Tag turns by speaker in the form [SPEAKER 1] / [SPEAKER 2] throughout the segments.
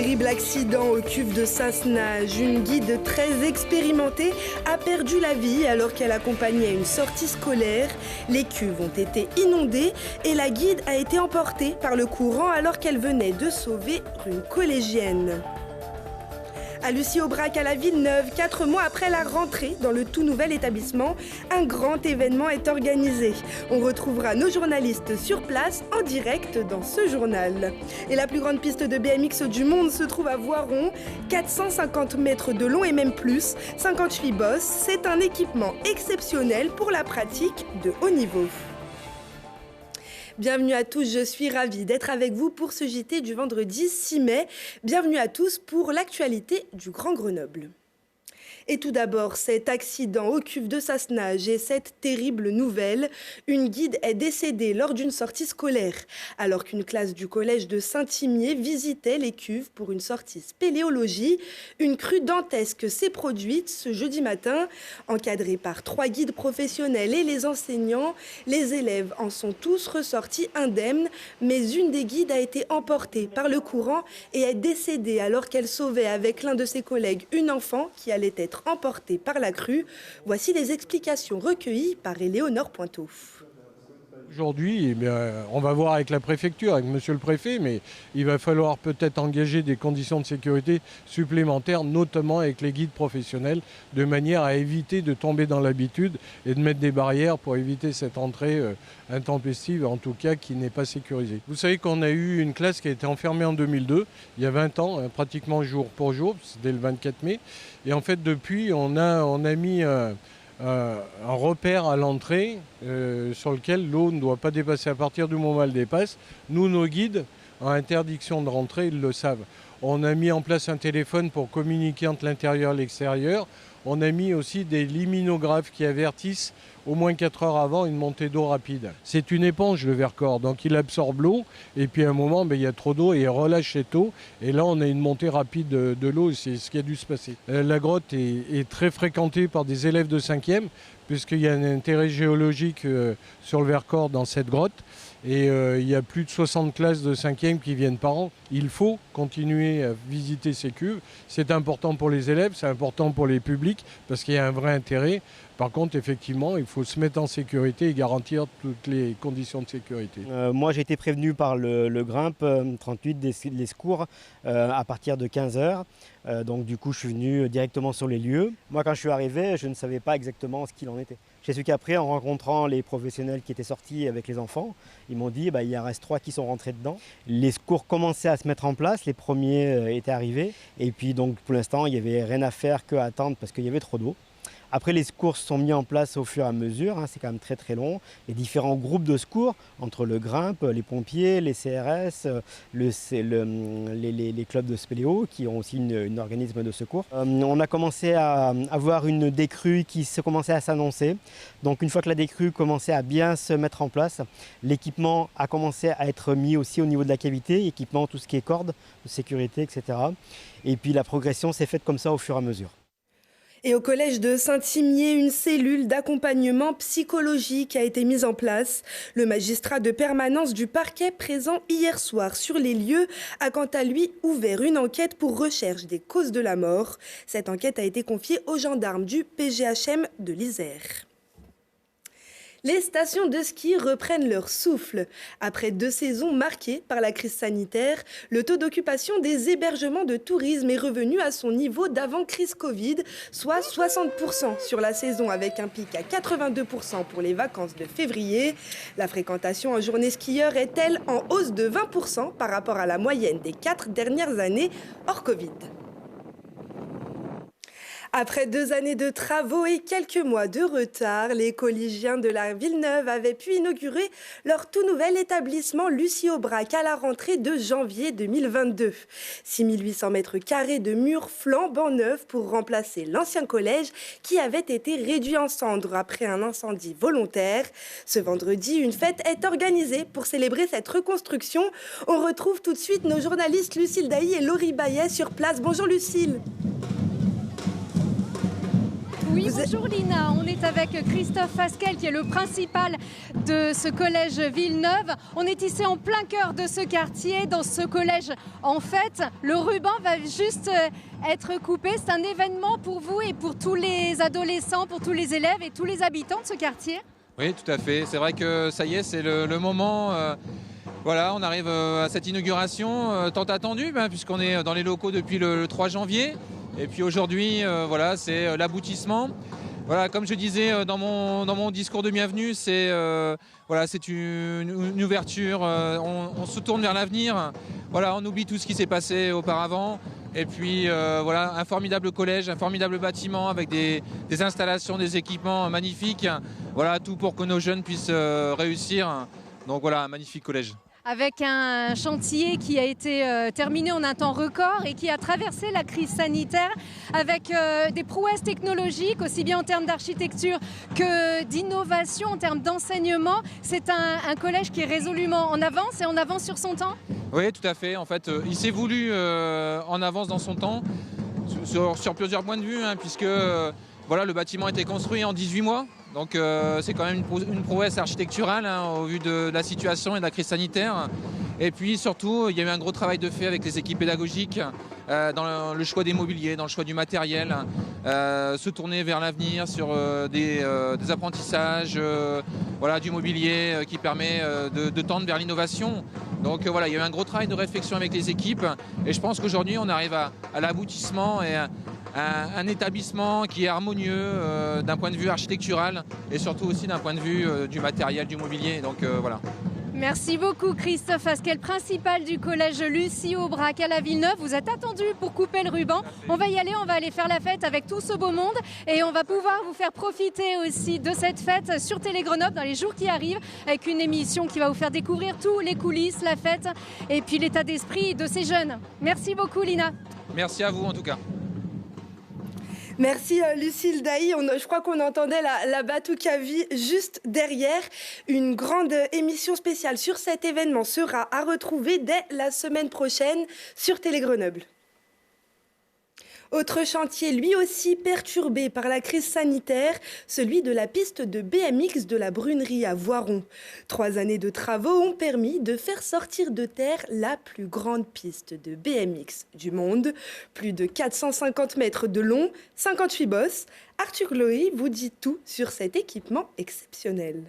[SPEAKER 1] Terrible accident aux cuves de Sassenage. Une guide très expérimentée a perdu la vie alors qu'elle accompagnait une sortie scolaire. Les cuves ont été inondées et la guide a été emportée par le courant alors qu'elle venait de sauver une collégienne. À Lucie-Aubrac, à la Villeneuve, 4 mois après la rentrée dans le tout nouvel établissement, un grand événement est organisé. On retrouvera nos journalistes sur place en direct dans ce journal. Et la plus grande piste de BMX du monde se trouve à Voiron, 450 mètres de long et même plus, 58 bosses. C'est un équipement exceptionnel pour la pratique de haut niveau. Bienvenue à tous, je suis ravie d'être avec vous pour ce JT du vendredi 6 mai. Bienvenue à tous pour l'actualité du Grand Grenoble. Et tout d'abord, cet accident aux cuves de Sassenage et cette terrible nouvelle. Une guide est décédée lors d'une sortie scolaire, alors qu'une classe du collège de Saint-Imier visitait les cuves pour une sortie spéléologie. Une crue dantesque s'est produite ce jeudi matin. Encadrée par 3 guides professionnels et les enseignants, les élèves en sont tous ressortis indemnes, mais une des guides a été emportée par le courant et est décédée alors qu'elle sauvait avec l'un de ses collègues une enfant qui allait être emportée par la crue. Voici les explications recueillies par Éléonore Pointeau.
[SPEAKER 2] Aujourd'hui, on va voir avec la préfecture, avec monsieur le préfet, mais il va falloir peut-être engager des conditions de sécurité supplémentaires, notamment avec les guides professionnels, de manière à éviter de tomber dans l'habitude et de mettre des barrières pour éviter cette entrée intempestive, en tout cas qui n'est pas sécurisée. Vous savez qu'on a eu une classe qui a été enfermée en 2002, il y a 20 ans, pratiquement jour pour jour, c'était le 24 mai. Et en fait, depuis, on a mis un repère à l'entrée sur lequel l'eau ne doit pas dépasser. À partir du moment où elle dépasse, nous, nos guides, en interdiction de rentrer, ils le savent. On a mis en place un téléphone pour communiquer entre l'intérieur et l'extérieur. On a mis aussi des liminographes qui avertissent au moins 4 heures avant une montée d'eau rapide. C'est une éponge, le Vercors, donc il absorbe l'eau et puis à un moment il y a trop d'eau et il relâche cette eau et là on a une montée rapide de l'eau, c'est ce qui a dû se passer. La grotte est très fréquentée par des élèves de 5e puisqu'il y a un intérêt géologique sur le Vercors dans cette grotte. Et il y a plus de 60 classes de 5e qui viennent par an. Il faut continuer à visiter ces cuves. C'est important pour les élèves, c'est important pour les publics parce qu'il y a un vrai intérêt. Par contre, effectivement, il faut se mettre en sécurité et garantir toutes les conditions de sécurité.
[SPEAKER 3] Moi, j'ai été prévenu par le Grimpe 38 des secours à partir de 15h. Donc du coup, je suis venu directement sur les lieux. Moi, quand je suis arrivé, je ne savais pas exactement ce qu'il en était. J'ai su qu'après, en rencontrant les professionnels qui étaient sortis avec les enfants, ils m'ont dit il y en reste 3 qui sont rentrés dedans. Les secours commençaient à se mettre en place, les premiers étaient arrivés. Et puis donc pour l'instant, il n'y avait rien à faire que attendre parce qu'il y avait trop d'eau. Après, les secours sont mis en place au fur et à mesure, c'est quand même très très long. Les différents groupes de secours, entre le Grimpe, les pompiers, les CRS, les clubs de spéléo qui ont aussi un organisme de secours. On a commencé à avoir une décrue qui se commençait à s'annoncer. Donc une fois que la décrue commençait à bien se mettre en place, l'équipement a commencé à être mis aussi au niveau de la cavité, équipement, tout ce qui est cordes, de sécurité, etc. Et puis la progression s'est faite comme ça au fur et à mesure.
[SPEAKER 1] Et au collège de Saint-Imier, une cellule d'accompagnement psychologique a été mise en place. Le magistrat de permanence du parquet présent hier soir sur les lieux a quant à lui ouvert une enquête pour recherche des causes de la mort. Cette enquête a été confiée aux gendarmes du PGHM de l'Isère. Les stations de ski reprennent leur souffle. Après 2 saisons marquées par la crise sanitaire, le taux d'occupation des hébergements de tourisme est revenu à son niveau d'avant-crise Covid, soit 60% sur la saison avec un pic à 82% pour les vacances de février. La fréquentation en journée skieur est, elle, en hausse de 20% par rapport à la moyenne des 4 dernières années hors Covid. Après 2 années de travaux et quelques mois de retard, les collégiens de la Villeneuve avaient pu inaugurer leur tout nouvel établissement Lucie-Aubrac à la rentrée de janvier 2022. 6800 mètres carrés de murs flambant neufs pour remplacer l'ancien collège qui avait été réduit en cendres après un incendie volontaire. Ce vendredi, une fête est organisée pour célébrer cette reconstruction. On retrouve tout de suite nos journalistes Lucille Dailly et Laurie Bayet sur place. Bonjour Lucille.
[SPEAKER 4] Oui, bonjour Lina, on est avec Christophe Fasquelle qui est le principal de ce collège Villeneuve. On est ici en plein cœur de ce quartier, dans ce collège. En fait, le ruban va juste être coupé. C'est un événement pour vous et pour tous les adolescents, pour tous les élèves et tous les habitants de ce quartier.
[SPEAKER 5] Oui, tout à fait. C'est vrai que ça y est, c'est le moment. Voilà, on arrive à cette inauguration tant attendue, puisqu'on est dans les locaux depuis le 3 janvier. Et puis aujourd'hui, voilà, c'est l'aboutissement. Voilà, comme je disais dans mon discours de bienvenue, c'est voilà, c'est une ouverture. On se tourne vers l'avenir. Voilà, on oublie tout ce qui s'est passé auparavant. Et puis voilà, un formidable collège, un formidable bâtiment avec des installations, des équipements magnifiques. Voilà, tout pour que nos jeunes puissent réussir. Donc voilà, un magnifique collège.
[SPEAKER 4] Avec un chantier qui a été terminé en un temps record et qui a traversé la crise sanitaire avec des prouesses technologiques, aussi bien en termes d'architecture que d'innovation, en termes d'enseignement. C'est un collège qui est résolument en avance et en avance sur son temps.
[SPEAKER 5] Oui, tout à fait. En fait, il s'est voulu en avance dans son temps sur plusieurs points de vue, puisque voilà, le bâtiment a été construit en 18 mois. Donc c'est quand même une prouesse architecturale au vu de la situation et de la crise sanitaire. Et puis surtout, il y a eu un gros travail de fait avec les équipes pédagogiques dans le choix des mobiliers, dans le choix du matériel, se tourner vers l'avenir sur des apprentissages, voilà, du mobilier qui permet de tendre vers l'innovation. Donc voilà, il y a eu un gros travail de réflexion avec les équipes et je pense qu'aujourd'hui on arrive à l'aboutissement et un établissement qui est harmonieux d'un point de vue architectural et surtout aussi d'un point de vue du matériel, du mobilier. Donc voilà.
[SPEAKER 4] Merci beaucoup Christophe Fasquelle, principal du collège Lucie Aubrac à la Villeneuve. Vous êtes attendu pour couper le ruban. On va y aller, on va aller faire la fête avec tout ce beau monde et on va pouvoir vous faire profiter aussi de cette fête sur Télé Grenoble dans les jours qui arrivent avec une émission qui va vous faire découvrir tous les coulisses, la fête et puis l'état d'esprit de ces jeunes. Merci beaucoup Lina.
[SPEAKER 5] Merci à vous en tout cas.
[SPEAKER 1] Merci Lucille Dailly. Je crois qu'on entendait la Batucavie juste derrière. Une grande émission spéciale sur cet événement sera à retrouver dès la semaine prochaine sur Télé Grenoble. Autre chantier, lui aussi perturbé par la crise sanitaire, celui de la piste de BMX de la Brunerie à Voiron. 3 années de travaux ont permis de faire sortir de terre la plus grande piste de BMX du monde. Plus de 450 mètres de long, 58 bosses. Arthur Glory vous dit tout sur cet équipement exceptionnel.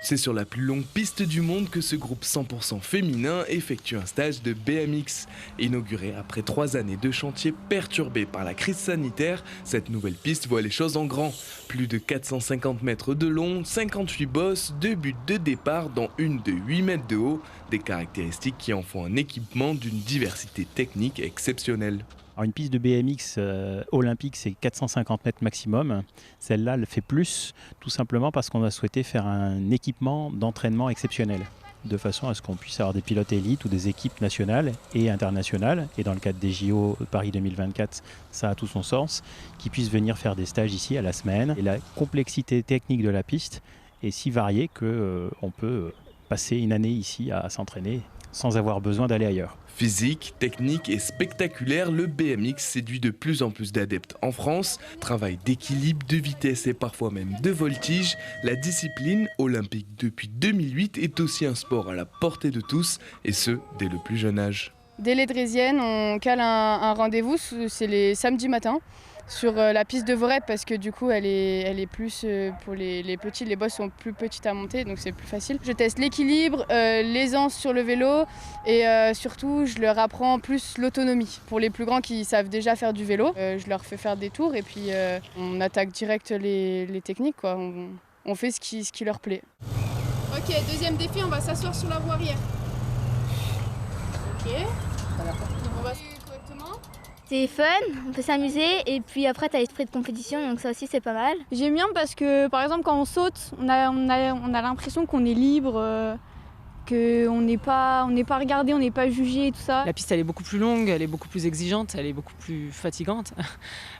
[SPEAKER 6] C'est sur la plus longue piste du monde que ce groupe 100% féminin effectue un stage de BMX. Inauguré après 3 années de chantier perturbé par la crise sanitaire, cette nouvelle piste voit les choses en grand. Plus de 450 mètres de long, 58 bosses, 2 buts de départ dont une de 8 mètres de haut, des caractéristiques qui en font un équipement d'une diversité technique exceptionnelle.
[SPEAKER 7] Alors une piste de BMX olympique, c'est 450 mètres maximum. Celle-là, elle fait plus, tout simplement parce qu'on a souhaité faire un équipement d'entraînement exceptionnel, de façon à ce qu'on puisse avoir des pilotes élites ou des équipes nationales et internationales. Et dans le cadre des JO Paris 2024, ça a tout son sens, qui puissent venir faire des stages ici à la semaine. Et la complexité technique de la piste est si variée qu'on peut passer une année ici à s'entraîner sans avoir besoin d'aller ailleurs.
[SPEAKER 6] Physique, technique et spectaculaire, le BMX séduit de plus en plus d'adeptes en France. Travail d'équilibre, de vitesse et parfois même de voltige, la discipline, olympique depuis 2008, est aussi un sport à la portée de tous, et ce, dès le plus jeune âge.
[SPEAKER 8] Dès les Drésiennes, on cale un rendez-vous, c'est les samedis matins, sur la piste de Vorep, parce que du coup elle est plus pour les petits, les bosses sont plus petites à monter, donc c'est plus facile. Je teste l'équilibre, l'aisance sur le vélo et surtout je leur apprends plus l'autonomie. Pour les plus grands qui savent déjà faire du vélo, je leur fais faire des tours et puis on attaque direct les techniques, quoi. On fait ce qui leur plaît. Ok, deuxième défi, on va s'asseoir sur la roue arrière. Ok, on va correctement.
[SPEAKER 9] C'est fun, on peut s'amuser et puis après tu as l'esprit de compétition, donc ça aussi c'est pas mal.
[SPEAKER 10] J'aime bien parce que par exemple quand on saute, on a l'impression qu'on est libre, qu'on n'est pas regardé, on n'est pas jugé et tout ça.
[SPEAKER 11] La piste elle est beaucoup plus longue, elle est beaucoup plus exigeante, elle est beaucoup plus fatigante.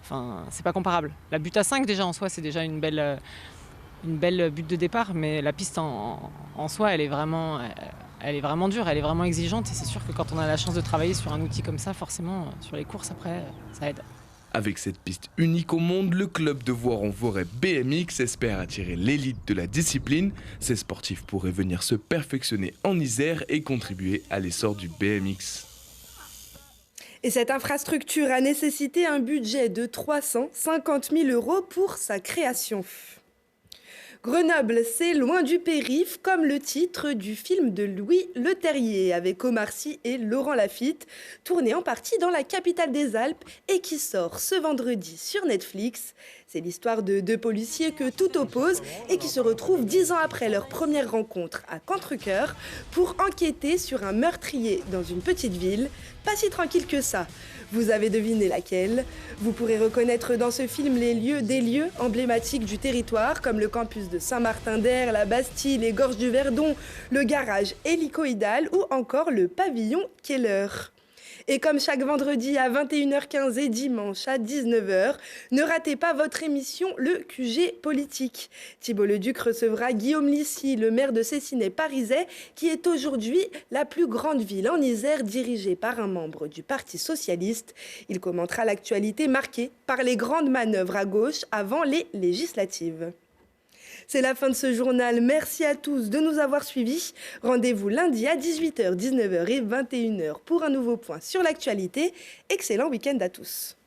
[SPEAKER 11] Enfin, c'est pas comparable. La butte à 5 déjà en soi c'est déjà une belle butte de départ, mais la piste en soi elle est vraiment dure, elle est vraiment exigeante et c'est sûr que quand on a la chance de travailler sur un outil comme ça, forcément sur les courses après ça aide.
[SPEAKER 6] Avec cette piste unique au monde, le club de Voiron-Voret BMX espère attirer l'élite de la discipline. Ces sportifs pourraient venir se perfectionner en Isère et contribuer à l'essor du BMX.
[SPEAKER 1] Et cette infrastructure a nécessité un budget de 350 000 € pour sa création. Grenoble, c'est loin du périph', comme le titre du film de Louis Leterrier, avec Omar Sy et Laurent Lafitte, tourné en partie dans la capitale des Alpes et qui sort ce vendredi sur Netflix. C'est l'histoire de deux policiers que tout oppose et qui se retrouvent 10 ans après leur première rencontre à Contrecoeur pour enquêter sur un meurtrier dans une petite ville. Pas si tranquille que ça. Vous avez deviné laquelle? Vous pourrez reconnaître dans ce film des lieux emblématiques du territoire, comme le campus de Saint-Martin-d'Air, la Bastille, les gorges du Verdon, le garage hélicoïdal ou encore le pavillon Keller. Et comme chaque vendredi à 21h15 et dimanche à 19h, ne ratez pas votre émission Le QG Politique. Thibault Leduc recevra Guillaume Lissy, le maire de Cessinay-Parisais, qui est aujourd'hui la plus grande ville en Isère, dirigée par un membre du Parti socialiste. Il commentera l'actualité marquée par les grandes manœuvres à gauche avant les législatives. C'est la fin de ce journal. Merci à tous de nous avoir suivis. Rendez-vous lundi à 18h, 19h et 21h pour un nouveau point sur l'actualité. Excellent week-end à tous.